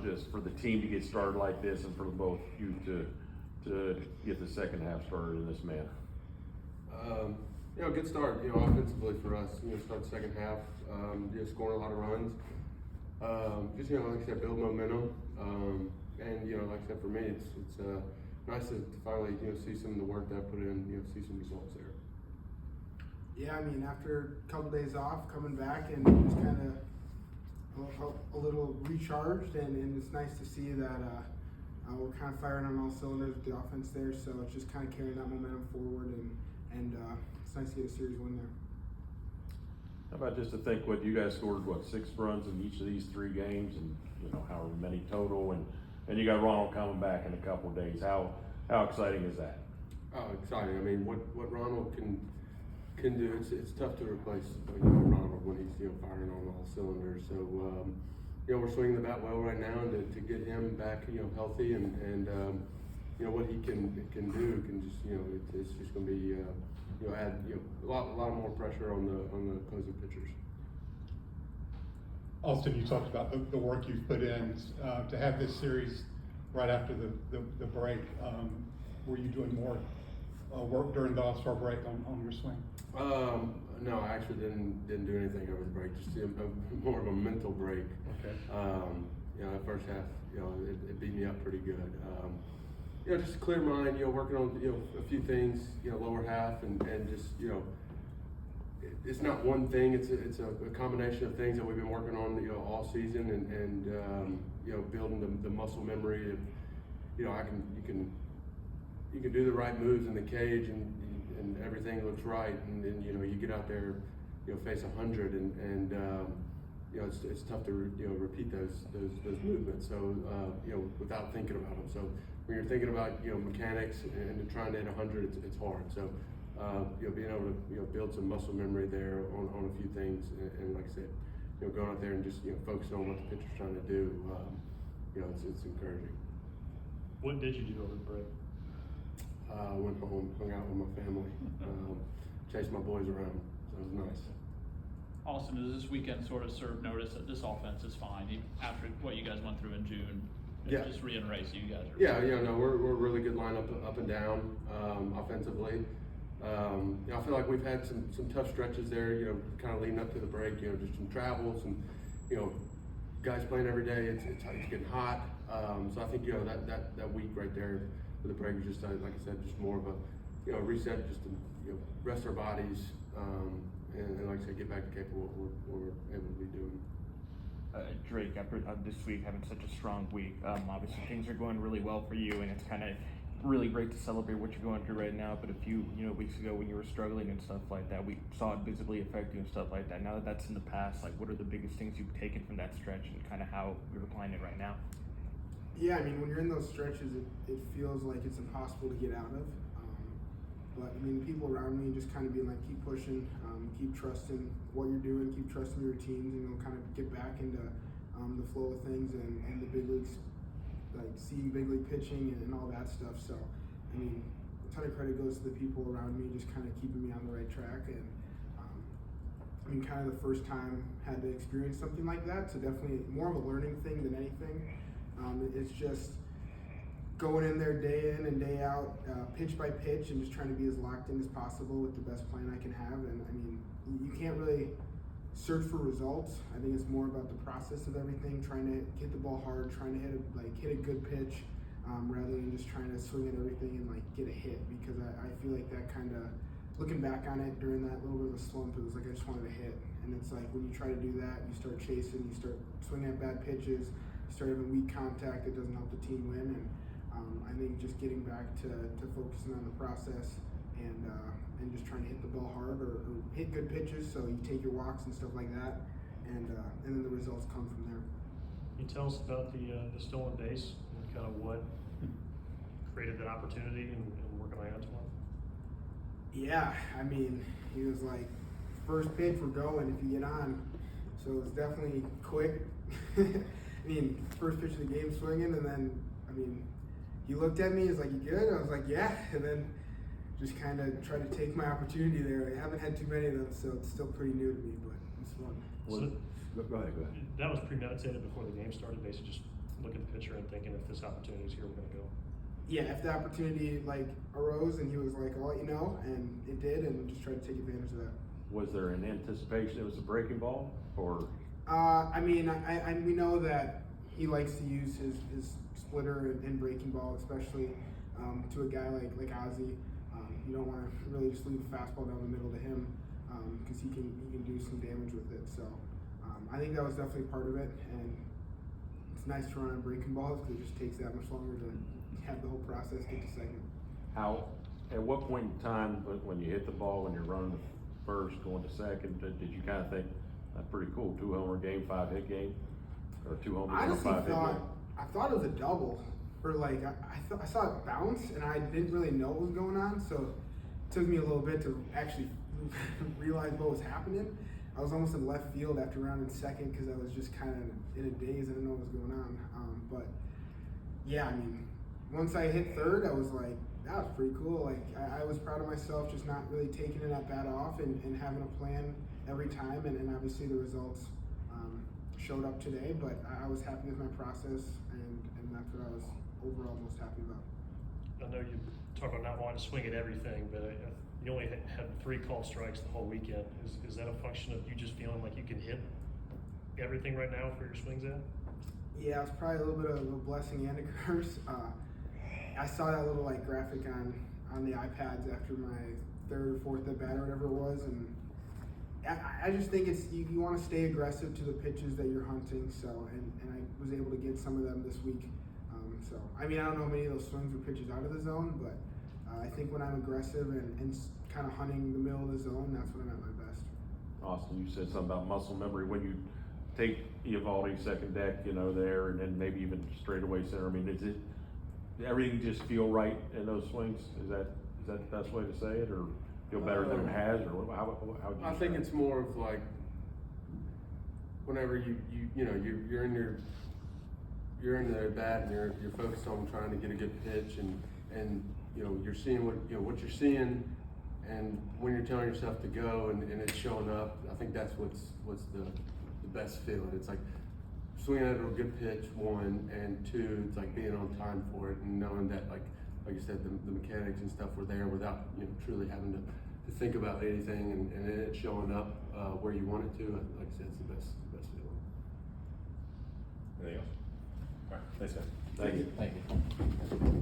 just for the team to get started like this, and for both you to get the second half started in this manner? Good start, offensively for us, start the second half, scoring a lot of runs. Like I said, build momentum. And, like I said, for me, it's nice to finally, see some of the work that I put in, see some results there. Yeah, I mean, after a couple days off, coming back and just kind of a little recharged, and it's nice to see that we're kind of firing on all cylinders with the offense there. So it's just kind of carrying that momentum forward, and it's nice to get a series win there. How about just to think what you guys scored, 6 runs in each of these 3 games, and however many total, and you got Ronald coming back in a couple of days. How exciting is that? Oh, exciting! I mean, what Ronald can do, it's tough to replace Ronald when he's firing on all cylinders. So we're swinging the bat well right now, and to get him back healthy and what he can do can just it's just going to be add a lot more pressure on the opposing pitchers. Austin, you talked about the work you've put in to have this series right after the break. Were you doing more work during the All-Star break on your swing? No, I actually didn't do anything over the break. Just more of a mental break. Okay. The first half, it beat me up pretty good. Just a clear mind. Working on a few things. Lower half and just it's not one thing. It's a combination of things that we've been working on all season and building the muscle memory of you can do the right moves in the cage and everything looks right, and then you get out there face 100 and it's tough to repeat those movements, so without thinking about them. So when you're thinking about mechanics and trying to hit 100, it's hard. So being able to build some muscle memory there on a few things, and like I said, going out there and just focusing on what the pitcher's trying to do, it's encouraging. What did you do over the break? Went home, hung out with my family, chased my boys around, so it was nice. Austin, does this weekend sort of serve notice that this offense is fine after what you guys went through in June? Yeah. Just reiterate, so you guys are. Yeah, we're a really good lineup up and down offensively. I feel like we've had some tough stretches there, kind of leading up to the break, just some travels and, guys playing every day. It's getting hot. So I think, that week right there with the break was just, like I said, just more of a, reset, just to, rest our bodies, and like I said, get back to capable what we're able to be doing. Drake, after this week having such a strong week, obviously things are going really well for you, and it's kind of really great to celebrate what you're going through right now. But a few weeks ago when you were struggling and stuff like that, we saw it visibly affect you and stuff like that. Now that that's in the past, like, what are the biggest things you've taken from that stretch, and kind of how you're applying it right now? Yeah, I mean, when you're in those stretches, it feels like it's impossible to get out of. But I mean, the people around me just kind of being like, keep pushing, keep trusting what you're doing, keep trusting your routines, kind of get back into the flow of things and the big leagues, like seeing big league pitching and all that stuff. So, I mean, a ton of credit goes to the people around me, just kind of keeping me on the right track. And I mean, kind of the first time had to experience something like that, so definitely more of a learning thing than anything. It's just going in there day in and day out, pitch by pitch, and just trying to be as locked in as possible with the best plan I can have. And I mean, you can't really search for results. I think it's more about the process of everything, trying to hit the ball hard, trying to hit a good pitch, rather than just trying to swing at everything and get a hit. Because I feel like that kind of, looking back on it during that little bit of a slump, it was like I just wanted to hit. And it's like when you try to do that, you start chasing, you start swinging at bad pitches, you start having weak contact, it doesn't help the team win. And I think just getting back to focusing on the process and just trying to hit the ball hard or hit good pitches, so you take your walks and stuff like that, and then the results come from there. Can you tell us about the stolen base and kind of what created that opportunity and working on Antoine? Yeah, I mean, he was like, first pitch, we're going if you get on. So it was definitely quick. I mean, first pitch of the game swinging, and then, I mean, he looked at me, he's like, you good? I was like, yeah. And then just kind of tried to take my opportunity there. I haven't had too many of them, so it's still pretty new to me, but it's fun. So Go ahead. that was premeditated before the game started, basically just looking thinking if this opportunity is here, we're gonna go. Yeah, if the opportunity like arose and he was like, I'll let you know, and it did, and just tried to take advantage of that. Was there an anticipation it was a breaking ball, or? I mean, we know that he likes to use his splitter and breaking ball, especially to a guy like Ozzy. You don't want to really just leave a fastball down the middle to him because he can do some damage with it. So I think that was definitely part of it, and it's nice to run on breaking balls because it just takes that much longer to have the whole process get to second. At what point in time, when you hit the ball, when you're running to first, going to second, did you kind of think, that's pretty cool, 2-homer game, 5-hit game? Or 2 homers I and a honestly 5-hit game? I thought it was a double, or like I saw it bounce and I didn't really know what was going on, so it took me a little bit to actually realize what was happening. I was almost in left field after rounding second because I was just kind of in a daze. I didn't know what was going on. But yeah, I mean, once I hit third, I was like, that was pretty cool. Like I was proud of myself, just not really taking it at bat off and having a plan every time. And obviously the results showed up today, but I was happy with my process, and that's what I was overall most happy about. I know you talk about not wanting to swing at everything, but you only had 3 called strikes the whole weekend. Is that a function of you just feeling like you can hit everything right now for your swings at? Yeah, it's probably a little bit of a blessing and a curse. I saw that little like graphic on the iPads after my 3rd or 4th at bat or whatever it was, and I just think it's you want to stay aggressive to the pitches that you're hunting. So and I was able to get some of them this week. So I mean, I don't know how many of those swings were pitches out of the zone, but I think when I'm aggressive and kind of hunting the middle of the zone, that's when I'm at my best. Austin, you said something about muscle memory. When you take Eovaldi second deck, there, and then maybe even straight away center, I mean, did everything just feel right in those swings? Is that the best way to say it, or feel better than it has, or how would you I think it's more of like whenever you're in the bat and you're focused on trying to get a good pitch and you're seeing what you're seeing, and when you're telling yourself to go and it's showing up, I think that's what's the best feeling. It's like swinging at a good pitch, 1, and 2, it's like being on time for it and knowing that like you said, the mechanics and stuff were there without truly having to think about anything, and then it showing up where you want it to. Like I said, it's the best feeling. Anything else? All right, thanks, guys. Thank you. Thank you.